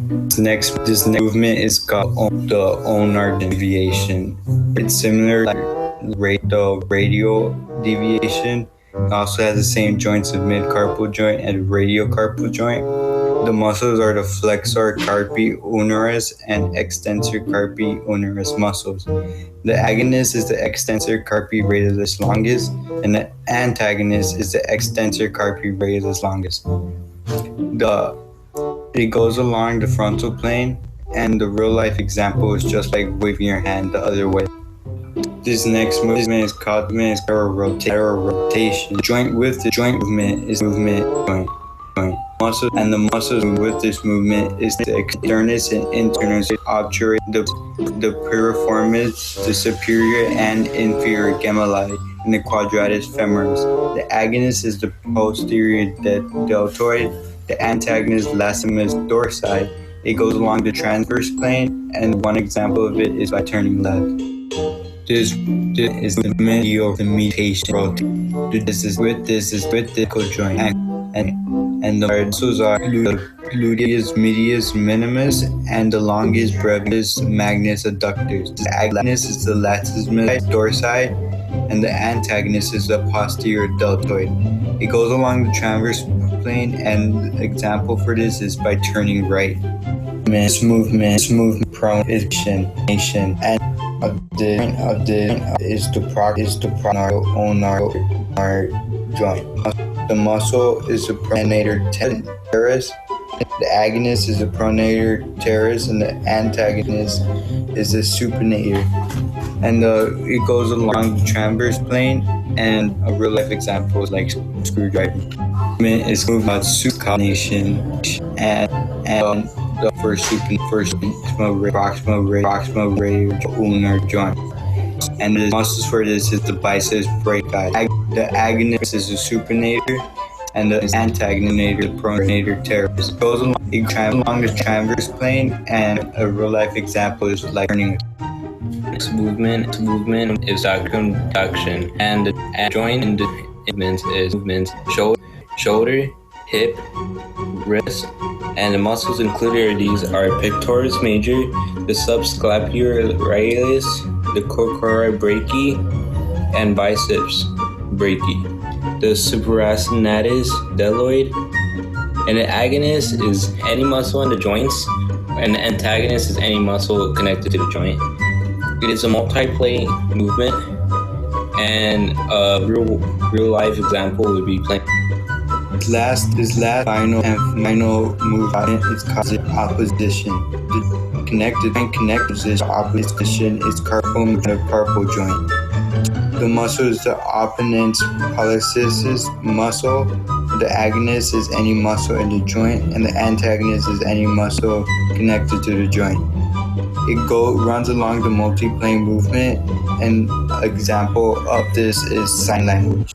This next movement is called the ulnar deviation. It's similar to the radial deviation. It also has the same joints of mid-carpal joint and radiocarpal joint. The muscles are the flexor carpi ulnaris and extensor carpi ulnaris muscles. The agonist is the extensor carpi radialis longus, and the antagonist is the extensor carpi radialis longus. It goes along the frontal plane, and the real life example is just like waving your hand the other way. This next movement is called lateral rotation. The joint with the joint movement is movement joint. Muscle and the muscles with this movement is the externus and internus obturate the piriformis, the superior and inferior gemelli, and the quadratus femoris. The agonist is the posterior deltoid. The antagonist latissimus dorsi. It goes along the transverse plane, and one example of it is by turning left. This is the medial mutation. This is with the ankle joint, and the muscles are gluteus medius minimus and the longus brevis magnus adductors. The agonist is the latissimus dorsi, and the antagonist is the posterior deltoid. It goes along the transverse plane, and the example for this is by turning right. This movement pronation, and of the is the ulnar joint. The muscle is the pronator teres. The agonist is the pronator teres, and the antagonist is the supinator. And it goes along the transverse plane, and a real life example is like screwdriver. It's about supination, and the first proximal radial ulnar joint. And the muscles for this is the biceps brachii. The agonist is the supinator, and the antagonist the pronator teres. It goes along the transverse plane, and a real life example is like turning. This movement is abduction, and the joint in the movements shoulder, hip, wrist, and the muscles included are pectoris major, the subscapularis, the coracoid brachii, and biceps brachii. The supracinatus deltoid, and the agonist is any muscle in the joints, and the antagonist is any muscle connected to the joint. It is a multi-play movement, and a real life example would be playing. This last final movement is called opposition. The connected opposition is carpal joint. The muscle is the opponent's pollicis muscle. The agonist is any muscle in the joint, and the antagonist is any muscle connected to the joint. It runs along the multi-plane movement, and an example of this is sign language.